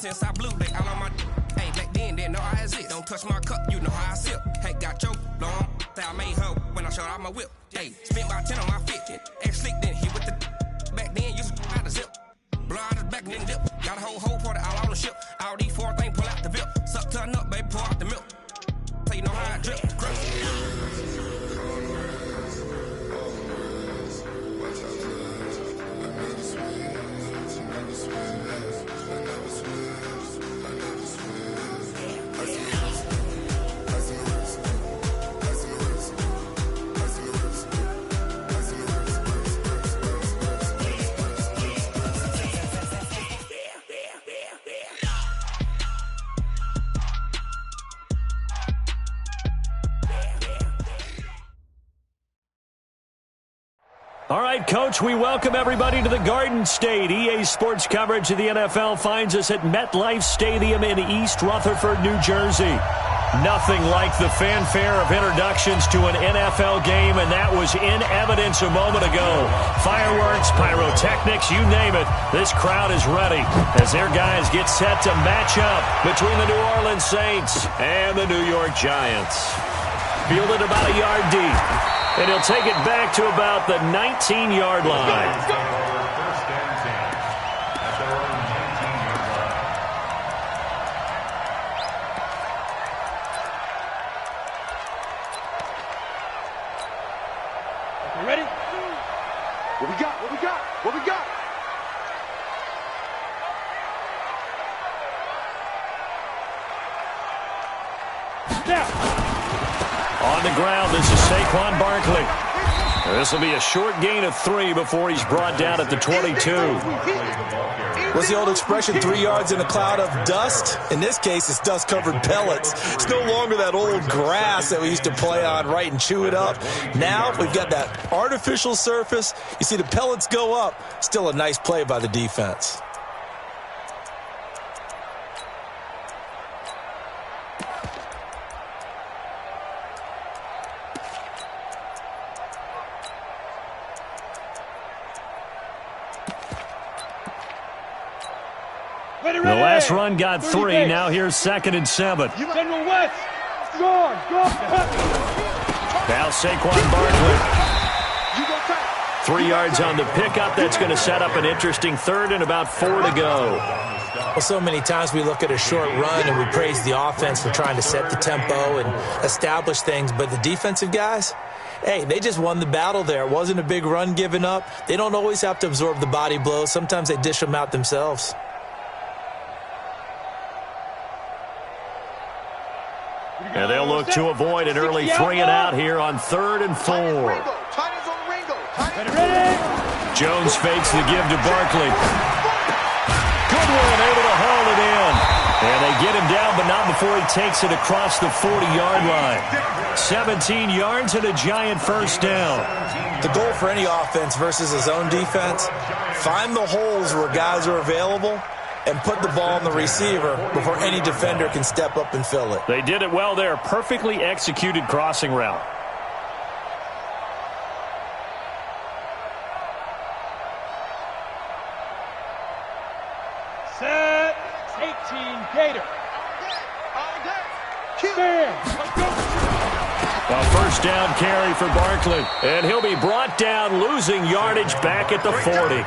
since I blew they all on my. Hey, back then, didn't know I exist. Don't touch my cup, you know how I sip. Hey, got your long. I made her when I showed out my whip. Hey, spent about 10 on my fit. Ex slick, then hit with the. Back then, used to out the zip. Blow out his back, then dip. Got a whole party all on the ship. All these four things pull out the VIP. Suck, turn up, baby, pour out the milk. So you know how I drip. All right, Coach, we welcome everybody to the Garden State. EA Sports coverage of the NFL finds us at MetLife Stadium in East Rutherford, New Jersey. Nothing like the fanfare of introductions to an NFL game, and that was in evidence a moment ago. Fireworks, pyrotechnics, you name it. This crowd is ready as their guys get set to match up between the New Orleans Saints and the New York Giants. Fielded about a yard deep. And he'll take it back to about the 19-yard line. First and 10 at their own 19-yard line. Okay, ready? What we got? What we got? What we got? Now. On the ground, this is Saquon Barkley. This will be a short gain of 3 before he's brought down at the 22. What's the old expression, 3 yards in a cloud of dust? In this case, it's dust-covered pellets. It's no longer that old grass that we used to play on, right, and chew it up. Now we've got that artificial surface. You see the pellets go up. Still a nice play by the defense. The last run got 3. Now here's 2nd and 7. General West. Now Saquon Barkley. 3 yards on the pickup. That's going to set up an interesting 3rd and about 4 to go. Well, so many times we look at a short run and we praise the offense for trying to set the tempo and establish things. But the defensive guys, hey, they just won the battle there. It wasn't a big run given up. They don't always have to absorb the body blows. Sometimes they dish them out themselves. And they'll look to avoid an early 3 and out here on 3rd and 4. Jones fakes the give to Barkley. Goodwin able to haul it in. And they get him down, but not before he takes it across the 40-yard line. 17 yards and a Giant first down. The goal for any offense versus his own defense, find the holes where guys are available and put the ball on the receiver before any defender can step up and fill it. They did it well there. Perfectly executed crossing route. Set. 18 Gator. A first down carry for Barkley. And he'll be brought down, losing yardage back at the 40.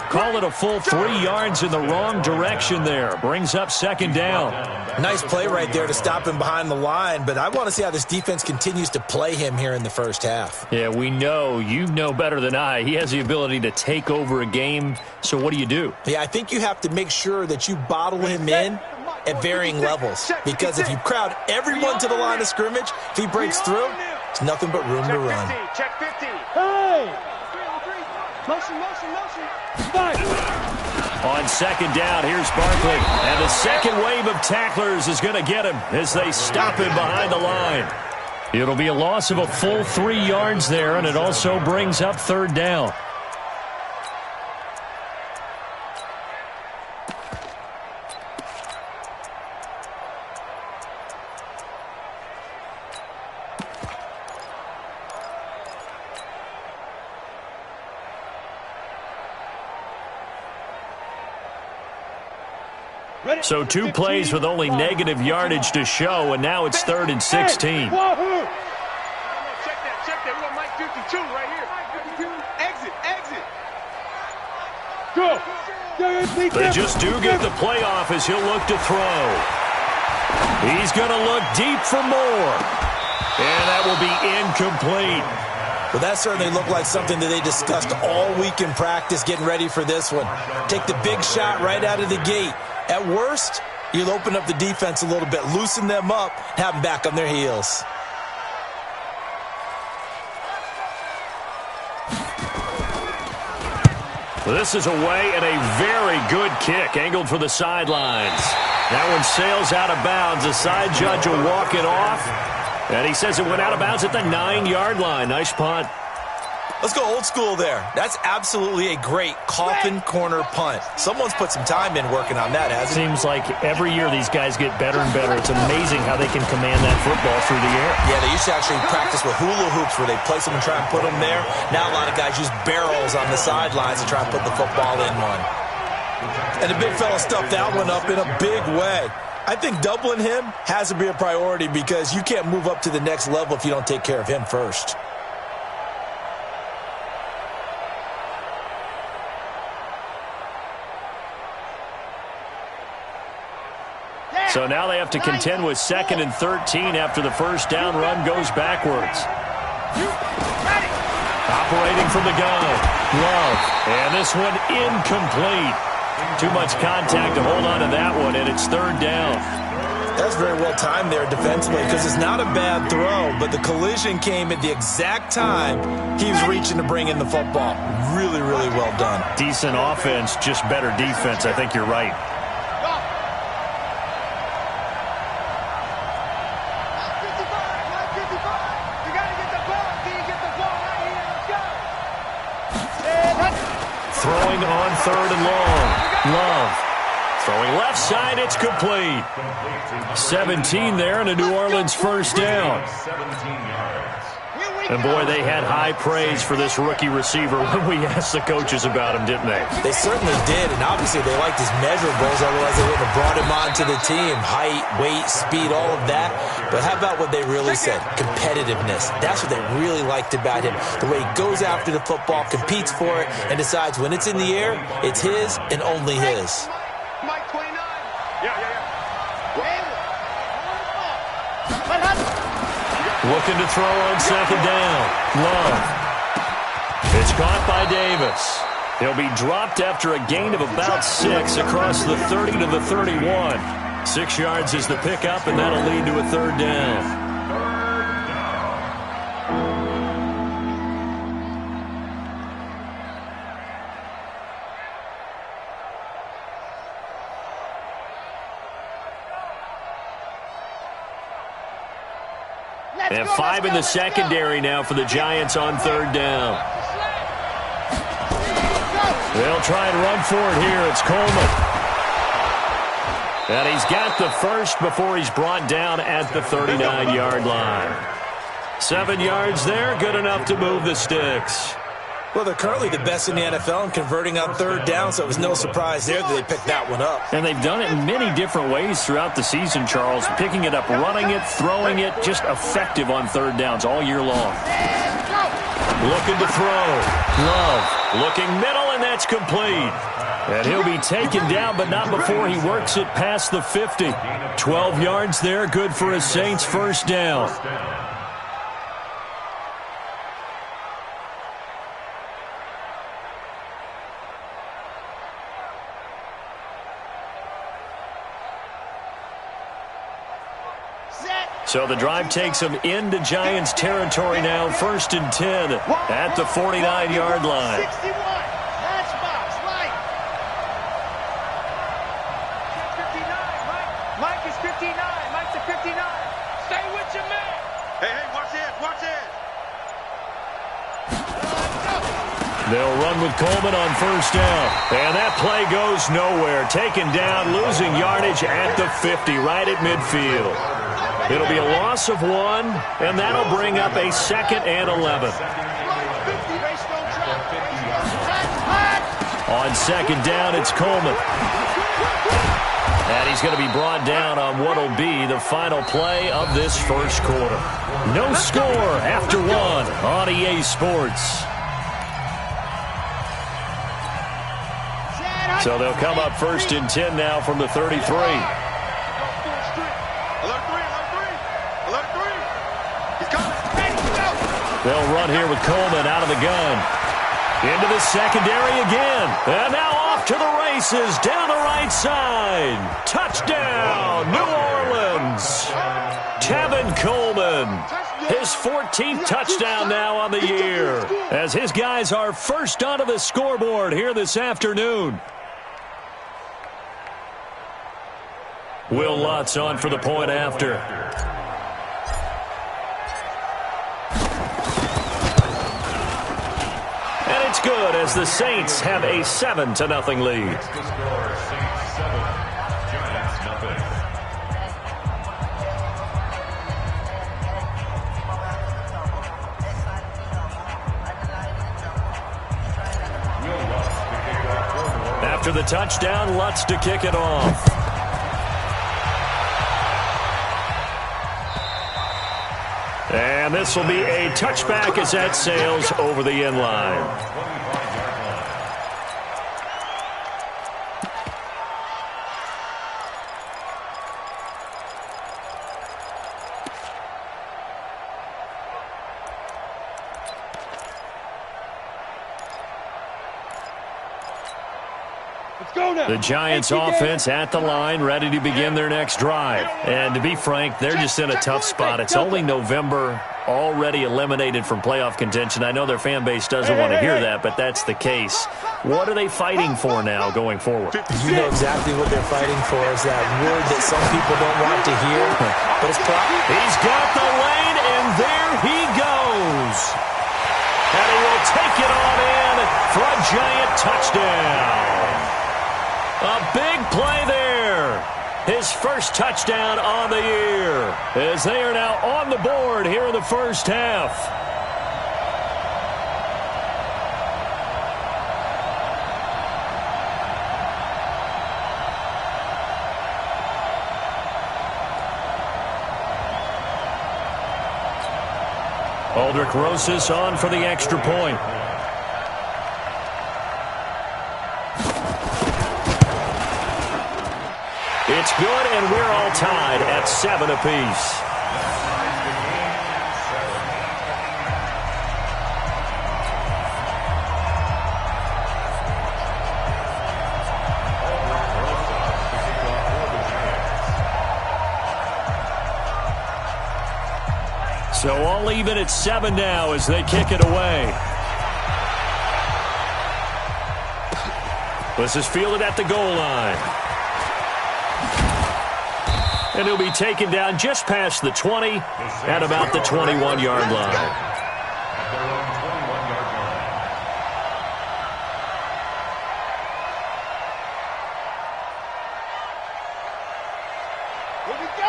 Call it a full 3 yards in the wrong direction there. Brings up 2nd down. Nice play right there to stop him behind the line, but I want to see how this defense continues to play him here in the first half. Yeah, we know. You know better than I. He has the ability to take over a game, so what do? Yeah, I think you have to make sure that you bottle him in at varying levels, because if you crowd everyone to the line of scrimmage, if he breaks through, it's nothing but room to run. Check 50. Hey! Motion. On 2nd down, here's Barkley. And the second wave of tacklers is going to get him as they stop him behind the line. It'll be a loss of a full 3 yards there, and it also brings up 3rd down. So 2 plays with only negative yardage to show, and now it's 3rd and 16. Check that. We got Mike 52 right here. Exit. Go. They just do get the playoff as he'll look to throw. He's going to look deep for more. And that will be incomplete. Well, that certainly looked like something that they discussed all week in practice getting ready for this one. Take the big shot right out of the gate. At worst, you'll open up the defense a little bit, loosen them up, have them back on their heels. This is away and a very good kick, angled for the sidelines. That one sails out of bounds. The side judge will walk it off. And he says it went out of bounds at the 9-yard line. Nice punt. Let's go old school there. That's absolutely a great coffin corner punt. Someone's put some time in working on that, hasn't it? Seems like every year these guys get better and better. It's amazing how they can command that football through the air. Yeah, they used to actually practice with hula hoops where they place them and try and put them there. Now a lot of guys use barrels on the sidelines to try and put the football in one. And the big fella stuffed that one up in a big way. I think doubling him has to be a priority because you can't move up to the next level if you don't take care of him first. So now they have to contend with 2nd and 13 after the first down run goes backwards. Operating from the gun, Love. And this one incomplete. Too much contact to hold on to that one, and it's 3rd down. That's very well timed there defensively because it's not a bad throw, but the collision came at the exact time he was reaching to bring in the football. Really, really well done. Decent offense, just better defense. I think you're right. Throwing on 3rd and long. Love. Throwing left side, it's complete. 17 there and a New Orleans first down. And boy, they had high praise for this rookie receiver when we asked the coaches about him, didn't they? They certainly did, and obviously they liked his measurables, otherwise they wouldn't have brought him onto the team. Height, weight, speed, all of that. But how about what they really said? Competitiveness. That's what they really liked about him. The way he goes after the football, competes for it, and decides when it's in the air, it's his and only his. Mike 29. Yeah. Looking to throw on 2nd down. Love. It's caught by Davis. He'll be dropped after a gain of about 6 across the 30 to the 31. 6 yards is the pickup, and that'll lead to a 3rd down. And 5 in the secondary now for the Giants on 3rd down. They'll try and run for it here. It's Coleman. And he's got the first before he's brought down at the 39-yard line. 7 yards there, good enough to move the sticks. Well, they're currently the best in the NFL in converting on 3rd down, so it was no surprise there that they picked that one up. And they've done it in many different ways throughout the season, Charles. Picking it up, running it, throwing it, just effective on 3rd downs all year long. Looking to throw. Love. Looking middle, and that's complete. And he'll be taken down, but not before he works it past the 50. 12 yards there, good for a Saints first down. So the drive takes them into Giants territory now, 1st and 10 at the 49-yard line. 61. Matchbox, Mike. 59, Mike is 59. Mike's at 59. Stay with your man. Hey, watch it. They'll run with Coleman on 1st down. And that play goes nowhere. Taken down, losing yardage at the 50, right at midfield. It'll be a loss of 1, and that'll bring up a 2nd and 11. On 2nd down, it's Coleman. And he's going to be brought down on what will be the final play of this first quarter. No score after one on EA Sports. So they'll come up 1st and 10 now from the 33. They'll run here with Coleman out of the gun. Into the secondary again. And now off to the races down the right side. Touchdown, New Orleans. Tevin Coleman. His 14th touchdown now on the year. As his guys are first onto the scoreboard here this afternoon. Will Lutz on for the point after. And it's good as the Saints have a 7-0 lead. After the touchdown, Lutz to kick it off. And this will be a touchback as that sails over the end line. The Giants offense at the line, ready to begin their next drive. And to be frank, they're just in a tough spot. It's only November, already eliminated from playoff contention. I know their fan base doesn't want to hear that, but that's the case. What are they fighting for now going forward? You know exactly what they're fighting for. Is that word that some people don't want to hear. But it's probably... He's got the lane, and there he goes. And he will take it on in for a Giant touchdown. A big play there. His first touchdown on the year as they are now on the board here in the first half. Aldrich Rosas on for the extra point. It's good, and we're all tied at 7 apiece. So all even at 7 now as they kick it away. This is fielded at the goal line. And he'll be taken down just past the 20 at about the 21-yard line.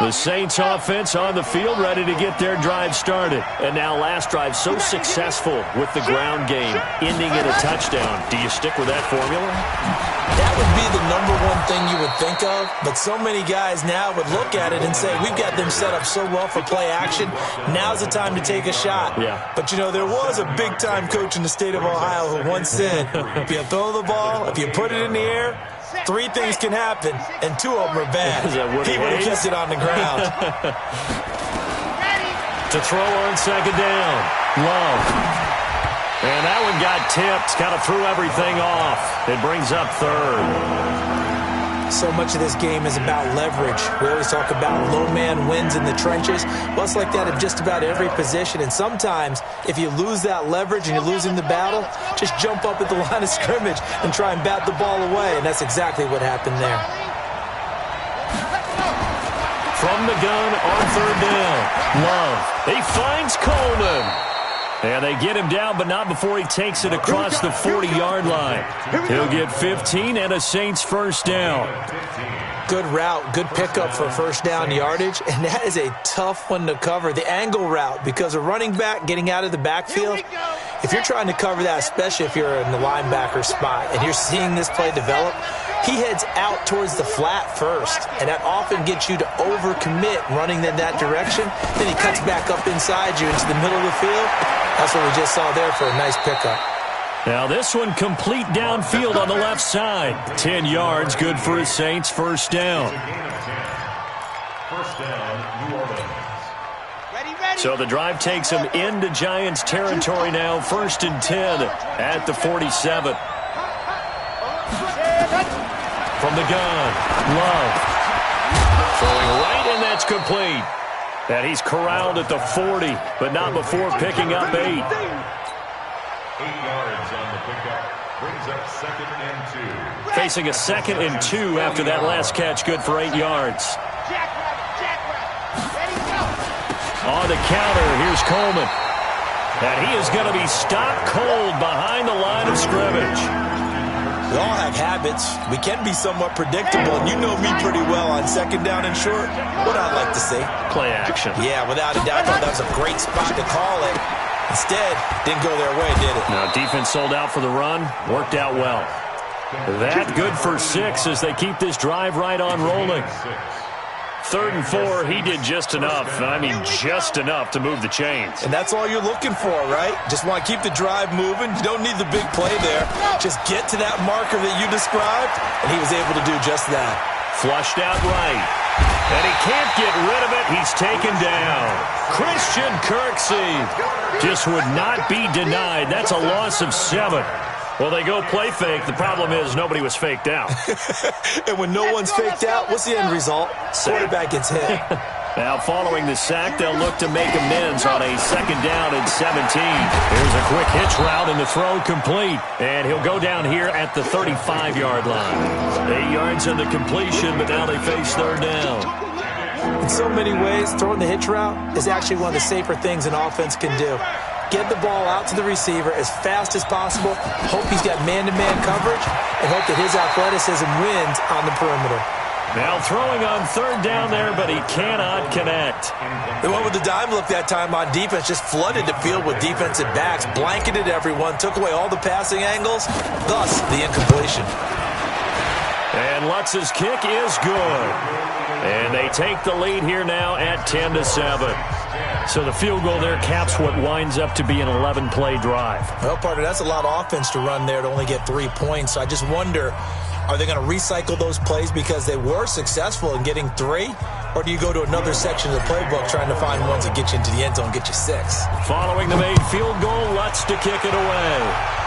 The Saints offense on the field ready to get their drive started. And now last drive so successful with the ground game, ending in a touchdown. Do you stick with that formula? That would be the #1 thing you would think of, but so many guys now would look at it and say, we've got them set up so well for play action, now's the time to take a shot. Yeah. But, you know, there was a big-time coach in the state of Ohio who once said, if you throw the ball, if you put it in the air, 3 things can happen, and 2 of them are bad. He would have kept it on the ground. To throw on second down. Love. And that one got tipped, kind of threw everything off. It brings up 3rd. So much of this game is about leverage. We always talk about low man wins in the trenches. Well, it's like that at just about every position. And sometimes, if you lose that leverage and you're losing the battle, just jump up at the line of scrimmage and try and bat the ball away. And that's exactly what happened there. From the gun on 3rd down. Love. He finds Coleman. And they get him down, but not before he takes it across the 40-yard line. He'll get 15 and a Saints first down. Good route, good pickup for first down yardage, and that is a tough one to cover. The angle route, because a running back getting out of the backfield, if you're trying to cover that, especially if you're in the linebacker spot, and you're seeing this play develop, he heads out towards the flat first, and that often gets you to overcommit running in that direction. Then he cuts back up inside you into the middle of the field. That's what we just saw there for a nice pickup. Now this one complete downfield on the left side. 10 yards, good for his Saints. First down. First down, New Orleans. So the drive takes him into Giants territory now. 1st and 10 at the 47. From the gun, Love. Throwing right, and that's complete. And he's corralled at the 40, but not before picking up 8. 8 yards on the pickup. Brings up 2nd and 2. Facing a 2nd and 2 after that last catch, good for 8 yards. On the counter, here's Coleman. And he is going to be stopped cold behind the line of scrimmage. We all have habits. We can be somewhat predictable, and you know me pretty well on 2nd down and short. What I'd like to see. Play action. Yeah, without a doubt. I thought that was a great spot to call it. Instead, didn't go their way, did it? Now, defense sold out for the run. Worked out well. That good for 6 as they keep this drive right on rolling. 3rd and 4, he did just enough. I mean, just enough to move the chains. And that's all you're looking for, right? Just want to keep the drive moving. You don't need the big play there. Just get to that marker that you described, and he was able to do just that. Flushed out right. And he can't get rid of it. He's taken down. Christian Kirksey just would not be denied. That's a loss of 7. Well, they go play fake. The problem is nobody was faked out. And when no one's faked out, what's the end result? Quarterback gets hit. Now, following the sack, they'll look to make amends on a 2nd down and 17. Here's a quick hitch route, and the throw complete. And he'll go down here at the 35-yard line. 8 yards on the completion, but now they face 3rd down. In so many ways, throwing the hitch route is actually one of the safer things an offense can do. Get the ball out to the receiver as fast as possible, hope he's got man-to-man coverage, and hope that his athleticism wins on the perimeter. Now throwing on 3rd down there, but he cannot connect. They went with the dime look that time on defense, just flooded the field with defensive backs, blanketed everyone, took away all the passing angles, thus the incompletion. And Lutz's kick is good. And they take the lead here now at 10-7. So the field goal there caps what winds up to be an 11-play drive. Well, partner, that's a lot of offense to run there to only get 3 points. So I just wonder, are they going to recycle those plays because they were successful in getting 3? Or do you go to another section of the playbook trying to find ones that get you into the end zone, get you 6? Following the made field goal, Lutz to kick it away.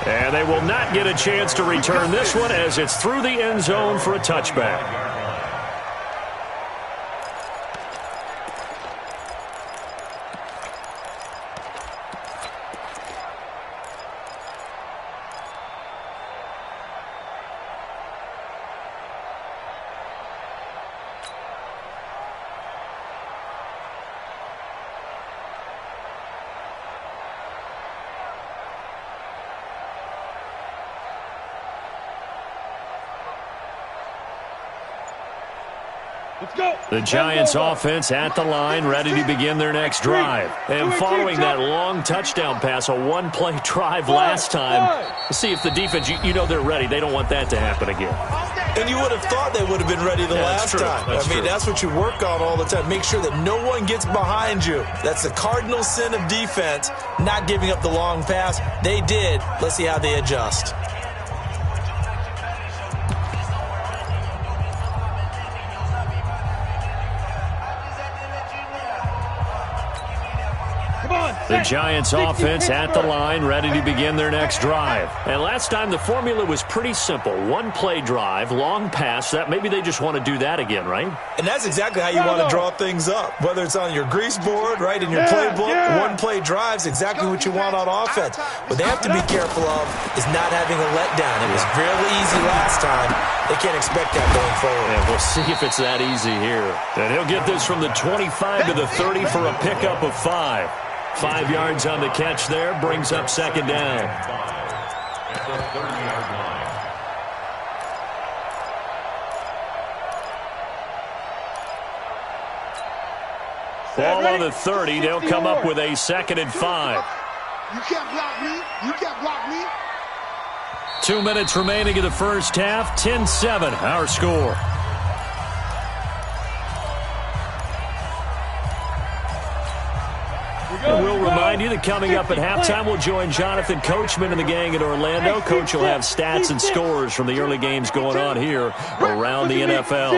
And they will not get a chance to return this one as it's through the end zone for a touchback. The Giants offense at the line, ready to begin their next drive. And following that long touchdown pass, a 1-play drive last time, see if the defense, you know they're ready. They don't want that to happen again. And you would have thought they would have been ready the last time. I mean, that's what you work on all the time. Make sure that no one gets behind you. That's the cardinal sin of defense, not giving up the long pass. They did. Let's see how they adjust. The Giants offense at the line, ready to begin their next drive. And last time the formula was pretty simple. 1-play drive, long pass. That maybe they just want to do that again, right? And that's exactly how you want to draw things up. Whether it's on your grease board, right, in your playbook, 1-play drive's exactly what you want on offense. What they have to be careful of is not having a letdown. It was really easy last time. They can't expect that going forward. Yeah, we'll see if it's that easy here. And he'll get this from the 25 to the 30 for a pickup of 5. 5 yards on the catch there, brings up 2nd down. At the 30-yard line. Ball on the 30. They'll come up with a 2nd and 5. You can't block me. You can't block me. 2 minutes remaining in the first half. 10-7, our score. And we'll remind you that coming up at halftime, we'll join Jonathan Coachman and the gang in Orlando. Coach will have stats and scores from the early games going on here around the NFL.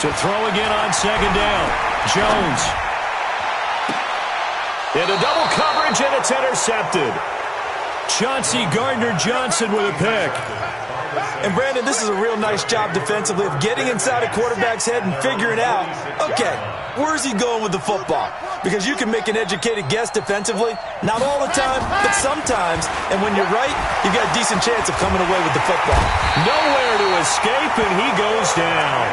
To throw again on second down. Jones. Into double coverage, and it's intercepted. Chauncey Gardner-Johnson with a pick. And, Brandon, this is a real nice job defensively of getting inside a quarterback's head and figuring out, okay, where's he going with the football? Because you can make an educated guess defensively. Not all the time, but sometimes. And when you're right, you've got a decent chance of coming away with the football. Nowhere to escape, and he goes down.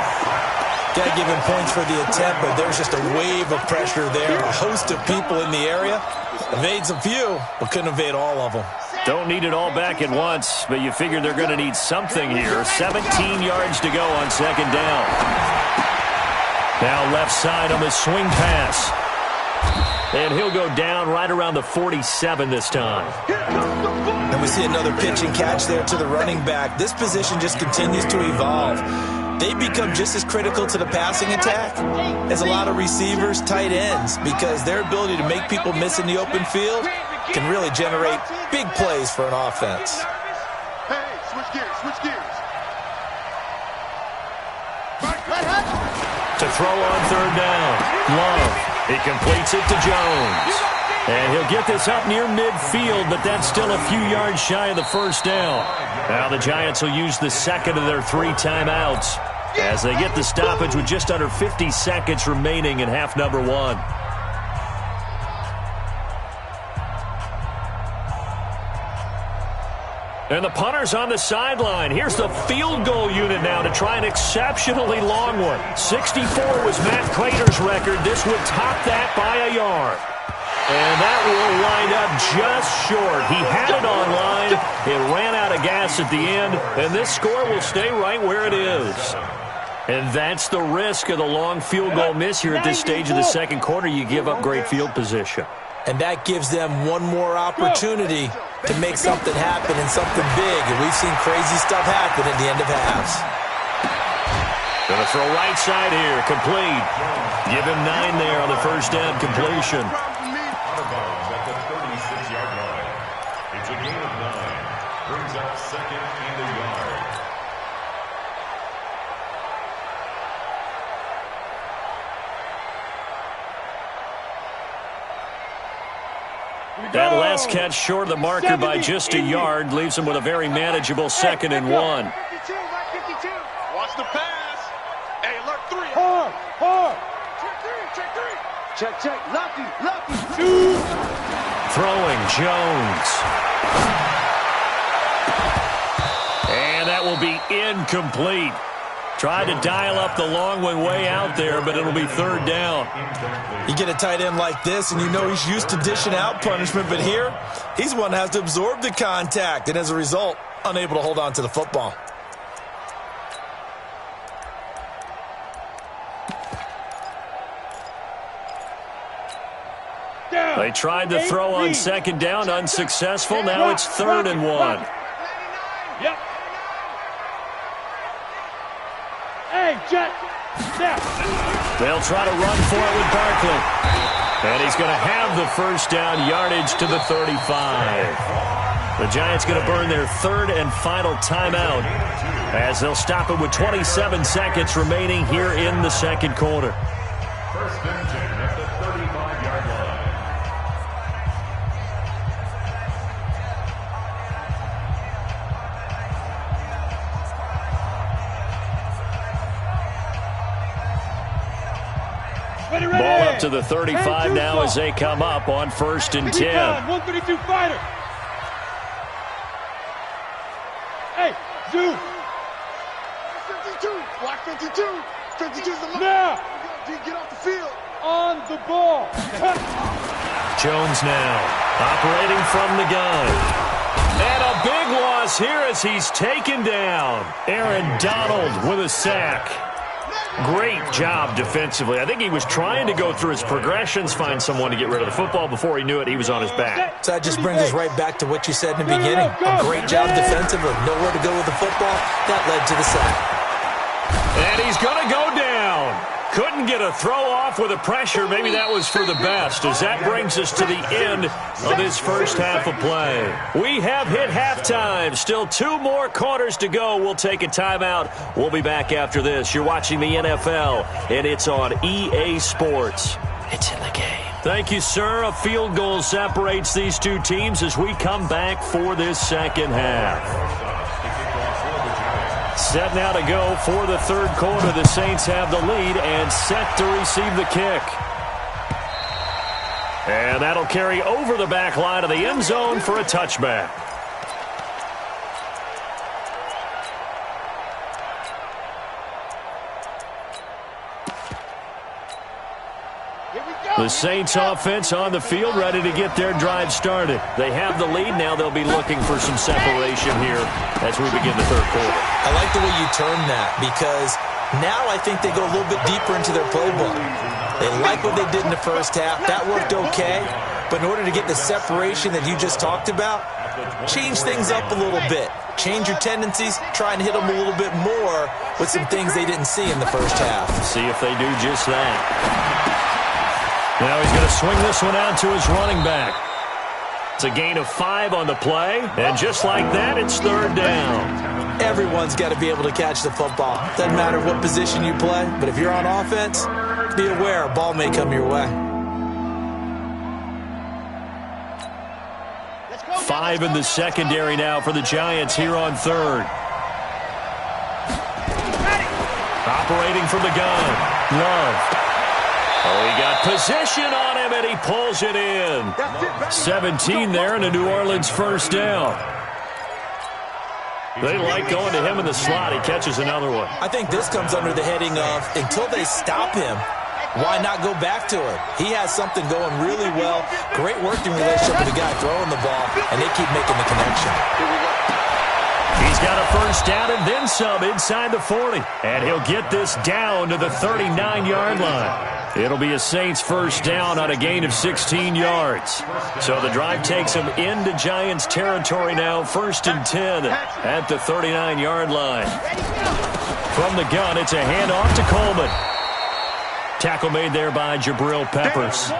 Got to give him points for the attempt, but there's just a wave of pressure there. A host of people in the area. Evades a few, but couldn't evade all of them. Don't need it all back at once, but you figure they're going to need something here. 17 yards to go on second down. Now left side on the swing pass. And he'll go down right around the 47 this time. And we see another pitch and catch there to the running back. This position just continues to evolve. They become just as critical to the passing attack as a lot of receivers, tight ends, because their ability to make people miss in the open field can really generate big plays for an offense. Hey, switch gears. To throw on third down. Love. He completes it to Jones. And he'll get this up near midfield, but that's still a few yards shy of the first down. Now the Giants will use the second of their 3 timeouts as they get the stoppage with just under 50 seconds remaining in half number 1. And the punter's on the sideline. Here's the field goal unit now to try an exceptionally long one. 64 was Matt Prater's record. This would top that by a yard. And that will wind up just short. He had it on line. It ran out of gas at the end. And this score will stay right where it is. And that's the risk of the long field goal miss here at this stage of the second quarter. You give up great field position. And that gives them one more opportunity to make something happen and something big. And we've seen crazy stuff happen at the end of halves. Going to throw right side here. Complete. Give him 9 there on the first down completion. Out of bounds at the 36-yard line. It's a gain of 9. Brings up second and a yard. That last catch short of the marker by just a yard leaves him with a very manageable 2nd and 1. Watch the pass. Hey, alert 3. Hard. Check 3. Check. Lucky. Throwing Jones. And that will be incomplete. Tried to dial up the long one way out there, but it'll be third down. You get a tight end like this, and you know he's used to dishing out punishment, but here, he's one that has to absorb the contact, and as a result, unable to hold on to the football. They tried to throw on second down, unsuccessful. Now it's 3rd and 1. Yep. Hey, Jet. They'll try to run for it with Barkley. And he's going to have the first down, yardage to the 35. The Giants going to burn their 3rd and final timeout as they'll stop it with 27 seconds remaining here in the second quarter. First and 10 at the 35-yard line. Ball up to the 35 now as they come up on 1st and 10. 132 fighter. Hey, Zoo. 52. Block 52. 52's the line. Now. Get off the field. On the ball. Jones now operating from the gun. And a big loss here as he's taken down. Aaron Donald with a sack. Great job defensively. I think he was trying to go through his progressions, find someone to get rid of the football. Before he knew it, he was on his back. So that just brings us right back to what you said in the beginning. A great job defensively. Nowhere to go with the football. That led to the sack. And he's going to go down. Couldn't get a throw off with the pressure. Maybe that was for the best, as that brings us to the end of this first half of play. We have hit halftime. Still 2 more quarters to go. We'll take a timeout. We'll be back after this. You're watching the NFL, and it's on EA Sports. It's in the game. Thank you, sir. A field goal separates these two teams as we come back for this second half. Set now to go for the third quarter. The Saints have the lead and set to receive the kick. And that'll carry over the back line of the end zone for a touchback. The Saints offense on the field, ready to get their drive started. They have the lead. Now they'll be looking for some separation here as we begin the third quarter. I like the way you term that, because now I think they go a little bit deeper into their playbook. They like what they did in the first half. That worked okay. But in order to get the separation that you just talked about, change things up a little bit. Change your tendencies. Try and hit them a little bit more with some things they didn't see in the first half. See if they do just that. Now he's going to swing this one out to his running back. It's a gain of 5 on the play, and just like that, it's third down. Everyone's got to be able to catch the football. Doesn't matter what position you play, but if you're on offense, be aware a ball may come your way. 5 in the secondary now for the Giants here on third. Operating from the gun, Love. Oh, he got position on him, and he pulls it in. 17 there, and a New Orleans first down. They like going to him in the slot. He catches another one. I think this comes under the heading of, until they stop him, why not go back to it? He has something going really well. Great working relationship with the guy throwing the ball, and they keep making the connection. He's got a first down and then some inside the 40. And he'll get this down to the 39-yard line. It'll be a Saints first down on a gain of 16 yards. So the drive takes him into Giants territory now, 1st and 10 at the 39-yard line. From the gun, it's a handoff to Coleman. Tackle made there by Jabril Peppers.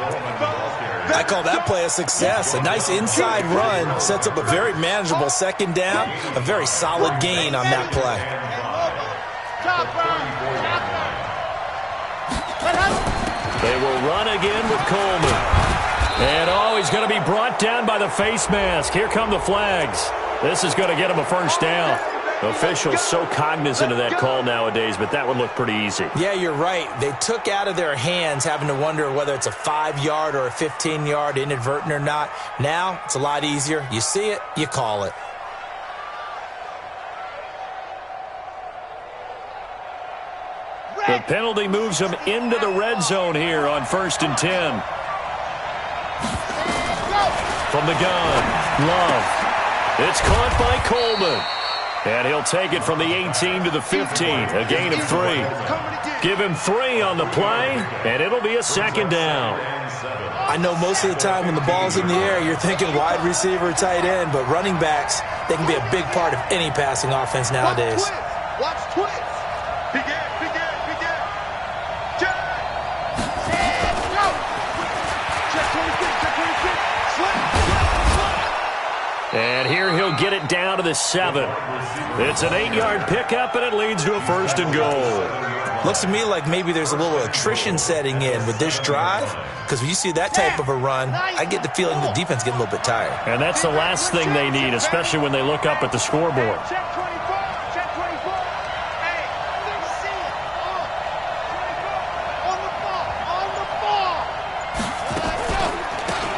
I call that play a success. A nice inside run sets up a very manageable second down, a very solid gain on that play. They will run again with Coleman. And, oh, he's going to be brought down by the face mask. Here come the flags. This is going to get him a first down. Officials so cognizant of that call nowadays, but that would look pretty easy. Yeah, you're right. They took out of their hands having to wonder whether it's a 5-yard or a 15-yard inadvertent or not. Now, it's a lot easier. You see it, you call it. The penalty moves him into the red zone here on 1st and 10. From the gun, Love. It's caught by Coleman. And he'll take it from the 18 to the 15, a gain of 3. Give him 3 on the play, and it'll be a second down. I know most of the time when the ball's in the air, you're thinking wide receiver, tight end, but running backs, they can be a big part of any passing offense nowadays. Watch twist. Begin. Check 26. And here he'll get it down to the 7. It's an 8-yard pickup, and it leads to a 1st and goal. Looks to me like maybe there's a little attrition setting in with this drive, because when you see that type of a run, I get the feeling the defense getting a little bit tired. And that's the last thing they need, especially when they look up at the scoreboard. Check 24. Hey, let me see it. 24. On the ball.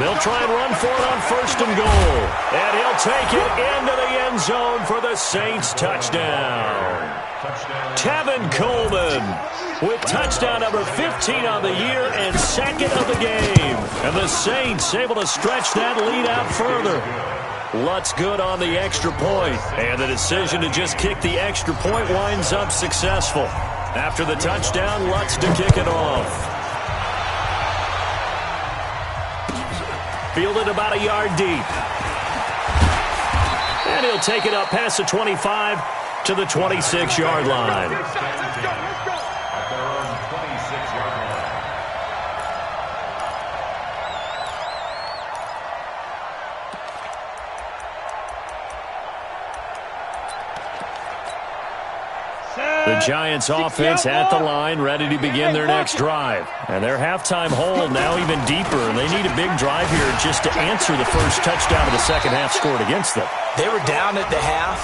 They'll try and run for it on 1st and goal. And he'll take it into the end zone for the Saints touchdown. Tevin Coleman with touchdown number 15 on the year and 2nd of the game. And the Saints able to stretch that lead out further. Lutz good on the extra point. And the decision to just kick the extra point winds up successful. After the touchdown, Lutz to kick it off. Fielded about a yard deep. And he'll take it up past the 25 to the 26-yard line. At their own 26-yard line. The Giants offense at the line, ready to begin their next drive. And their halftime hole now even deeper. And they need a big drive here just to answer the first touchdown of the second half scored against them. They were down at the half.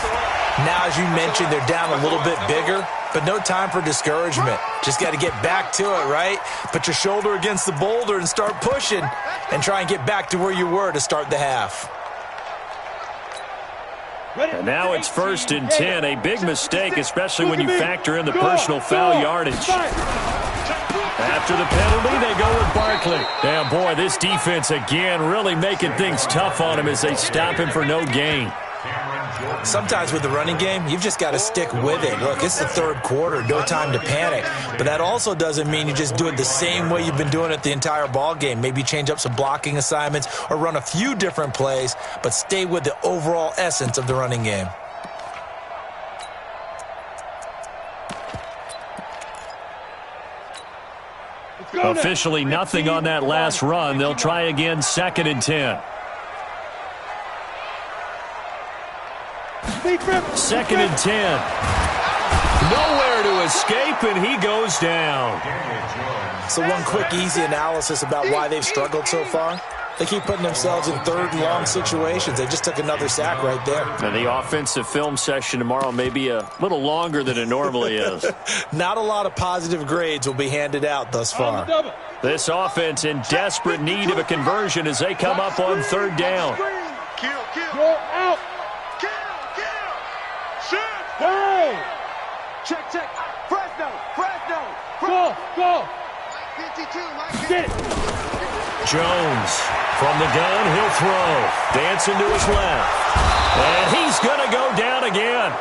Now, as you mentioned, they're down a little bit bigger, but no time for discouragement. Just got to get back to it, right? Put your shoulder against the boulder and start pushing and try and get back to where you were to start the half. And now it's 1st and 10, a big mistake, especially when you factor in the personal foul yardage. After the penalty, they go with Barkley. Yeah, boy, this defense again really making things tough on him as they stop him for no gain. Sometimes with the running game, you've just got to stick with it. Look, it's the third quarter, no time to panic. But that also doesn't mean you just do it the same way you've been doing it the entire ball game. Maybe change up some blocking assignments or run a few different plays, but stay with the overall essence of the running game. Officially nothing on that last run. They'll try again, 2nd and 10. 2nd and 10. Nowhere to escape, and he goes down. So one quick, easy analysis about why they've struggled so far. They keep putting themselves in 3rd and long situations. They just took another sack right there. And the offensive film session tomorrow may be a little longer than it normally is. Not a lot of positive grades will be handed out thus far. This offense in desperate need of a conversion as they come up on 3rd down. Go out. Hey! Check. Fresno. Go. 52, Mike. Get it. Jones from the gun, he'll throw. Dancing to his left. And he's going to go down again.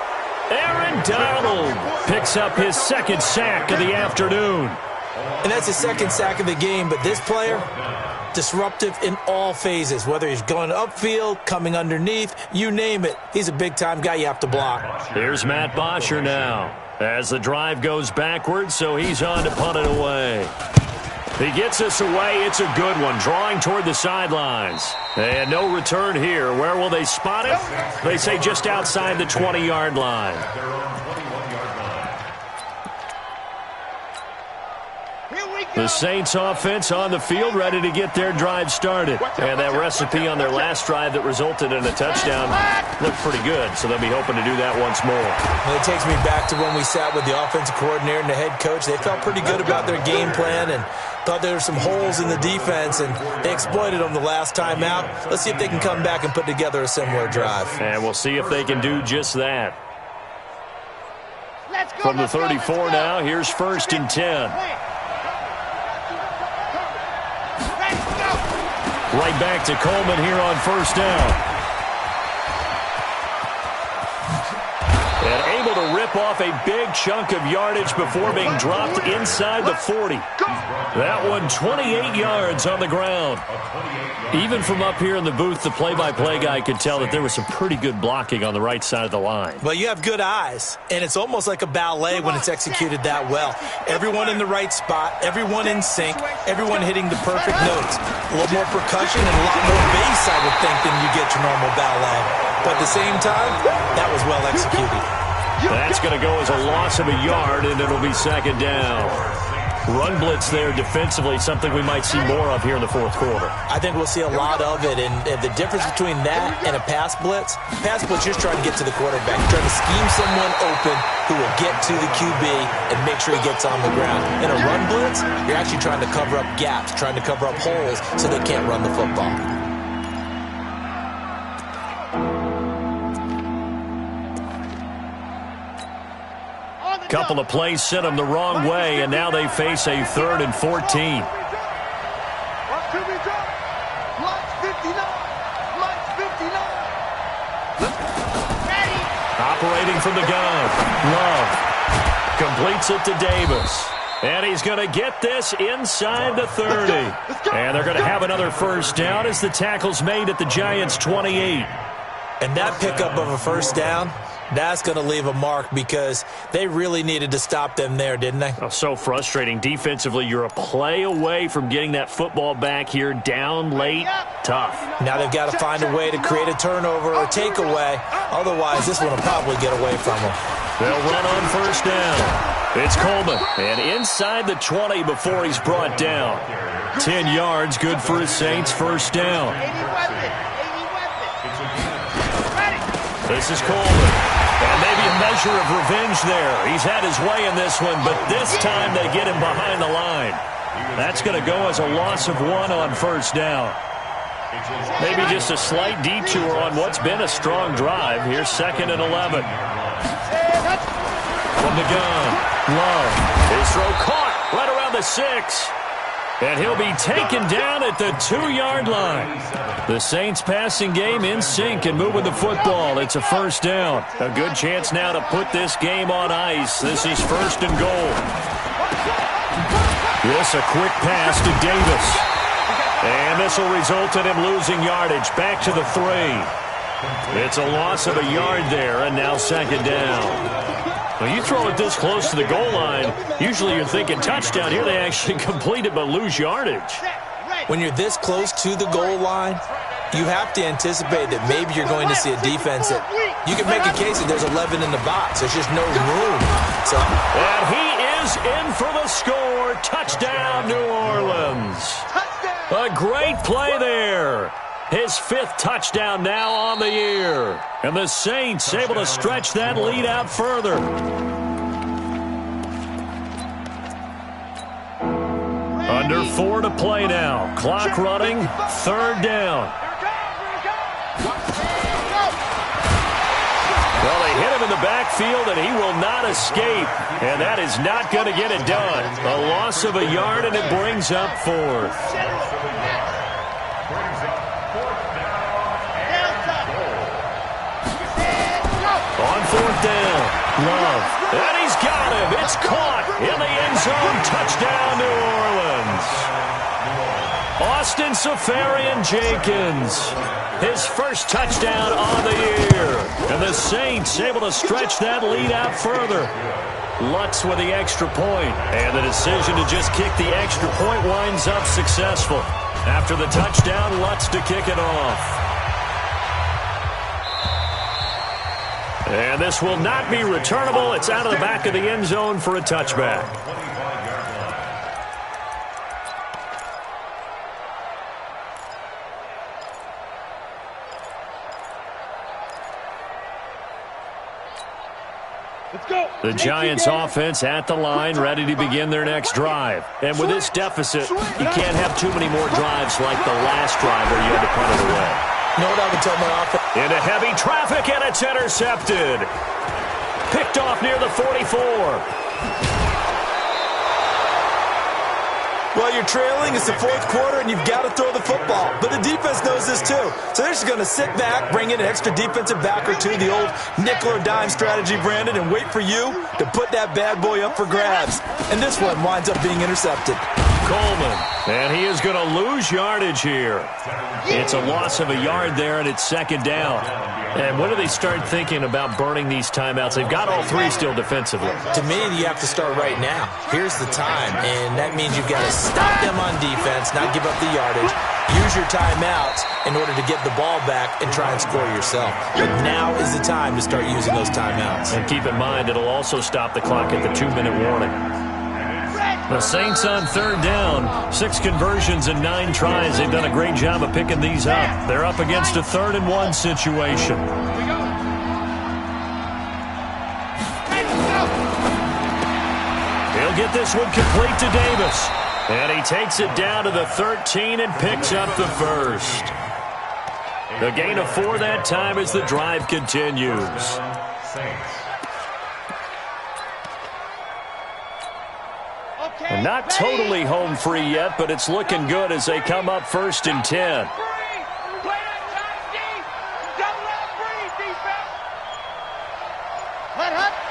Aaron Donald picks up his 2nd sack of the afternoon. And that's his 2nd sack of the game, but this player, disruptive in all phases, whether he's going upfield, coming underneath, you name it. He's a big-time guy you have to block. Here's Matt Bosher now as the drive goes backwards, so he's on to punt it away. He gets us away. It's a good one, drawing toward the sidelines. And no return here. Where will they spot it? They say just outside the 20-yard line. The Saints offense on the field, ready to get their drive started. And that recipe on their last drive that resulted in a touchdown looked pretty good, so they'll be hoping to do that once more. Well, it takes me back to when we sat with the offensive coordinator and the head coach. They felt pretty good about their game plan and thought there were some holes in the defense, and they exploited them the last time out. Let's see if they can come back and put together a similar drive. And we'll see if they can do just that. From the 34 now, here's 1st and 10. Right back to Coleman here on 1st down. And able to rip off a big chunk of yardage before being dropped inside the 40. That one 28 yards on the ground. Even from up here in the booth, the play-by-play guy could tell that there was some pretty good blocking on the right side of the line. Well, you have good eyes, and it's almost like a ballet when it's executed that well. Everyone in the right spot, everyone in sync, everyone hitting the perfect notes. A little more percussion and a lot more bass, I would think, than you get your normal ballet. But at the same time, that was well executed. That's going to go as a loss of a yard, and it'll be 2nd down. Run blitz there defensively, something we might see more of here in the 4th quarter. I think we'll see a lot of it, and the difference between that and a pass blitz, you're just trying to get to the quarterback. You're trying to scheme someone open who will get to the QB and make sure he gets on the ground. In a run blitz, you're actually trying to cover up gaps, trying to cover up holes so they can't run the football. Couple of plays sent them the wrong way, and now they face a 3rd and 14. Operating from the gun. Love. completes it to Davis. And he's going to get this inside the 30. And they're going to have another first down as the tackle's made at the Giants' 28. And that pickup of a first down, that's going to leave a mark because they really needed to stop them there, didn't they? Oh, so frustrating. Defensively, you're a play away from getting that football back here down late. Tough. Now they've got to find a way to create a turnover or takeaway. Otherwise, this one will probably get away from them. They'll run on first down. It's Coleman, and inside the 20 before he's brought down. 10 yards, good for his Saints, first down. This is Coleman, and maybe a measure of revenge there. He's had his way in this one, but this time they get him behind the line. That's going to go as a loss of 1 on first down. Maybe just a slight detour on what's been a strong drive. Here's 2nd and 11. From the gun. Love. His throw caught right around the 6. And he'll be taken down at the 2-yard line. The Saints passing game in sync and moving the football. It's a first down. A good chance now to put this game on ice. This is 1st and goal. This a quick pass to Davis. And this will result in him losing yardage. Back to the 3. It's a loss of a yard there, and now 2nd down. When you throw it this close to the goal line, usually you're thinking touchdown. Here they actually complete it but lose yardage. When you're this close to the goal line, you have to anticipate that maybe you're going to see a defense that you can make a case that there's 11 in the box. There's just no room. And he is in for the score. Touchdown, New Orleans. A great play there. His 5th touchdown now on the year. And the Saints able to stretch that lead out further. Under 4 to play now. Clock running. 3rd down. Well, they hit him in the backfield, and he will not escape. And that is not going to get it done. A loss of a yard, and it brings up 4th. On 4th down, Love, and he's got him. It's caught in the end zone. Touchdown, New Orleans. Austin Seferian-Jenkins, his first touchdown on the year. And the Saints able to stretch that lead out further. Lutz with the extra point, and the decision to just kick the extra point winds up successful. After the touchdown, Lutz to kick it off. And this will not be returnable. It's out of the back of the end zone for a touchback. Let's go. The Giants offense at the line, ready to begin their next drive. And with this deficit, you can't have too many more drives like the last drive where you had to punt it away. You know what I would tell my offense? Into heavy traffic, and it's intercepted. Picked off near the 44. Well, you're trailing. It's the 4th quarter, and you've got to throw the football. But the defense knows this, too. So they're just going to sit back, bring in an extra defensive back or two, the old nickel or dime strategy, Brandon, and wait for you to put that bad boy up for grabs. And this one winds up being intercepted. Coleman, and he is going to lose yardage here. It's a loss of a yard there, and it's 2nd down. And when do they start thinking about burning these timeouts? They've got all 3 still defensively. To me, you have to start right now. Here's the time, and that means you've got to stop them on defense, not give up the yardage, use your timeouts in order to get the ball back and try and score yourself. Now is the time to start using those timeouts. And keep in mind, it'll also stop the clock at the 2-minute warning. The Saints on 3rd down, 6 conversions and 9 tries. They've done a great job of picking these up. They're up against a 3rd and 1 situation. He'll get this one complete to Davis. And he takes it down to the 13 and picks up the 1st. The gain of 4 that time as the drive continues. And not totally home free yet, but it's looking good as they come up 1st and 10.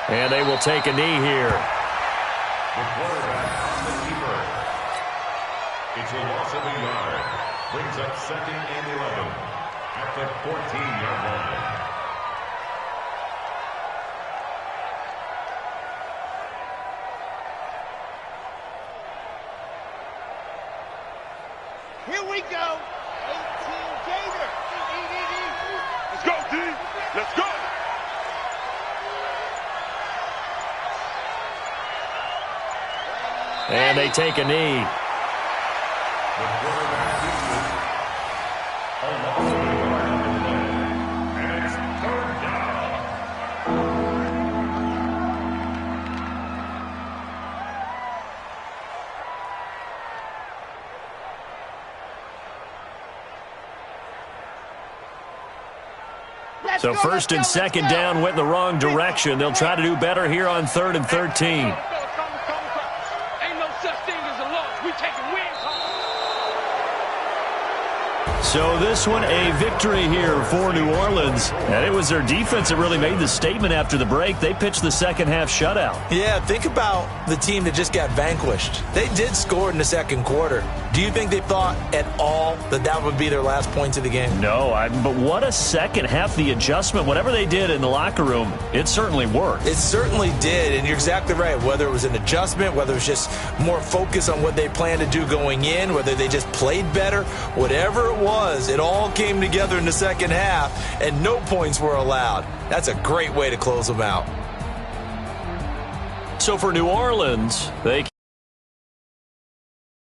And they will take a knee here. The quarterback on the keeper. It's a loss of a yard. Brings up 2nd and 11 at the 14-yard line. Here we go. 18 Gator. Let's go, D. Let's go. And they take a knee. The quarterback keeps it. A loss of a yard on the play. And it's 3rd down. So 1st and 2nd down went in the wrong direction. They'll try to do better here on 3rd and 13. Ain't no such thing as a loss. We taking wins home. So this one, a victory here for New Orleans. And it was their defense that really made the statement after the break. They pitched the second-half shutout. Yeah, think about the team that just got vanquished. They did score in the 2nd quarter. Do you think they thought at all that that would be their last points of the game? No, but what a second half. The adjustment, whatever they did in the locker room, it certainly worked. It certainly did, and you're exactly right. Whether it was an adjustment, whether it was just more focus on what they planned to do going in, whether they just played better, whatever it was, it all came together in the second half, and no points were allowed. That's a great way to close them out. So for New Orleans, they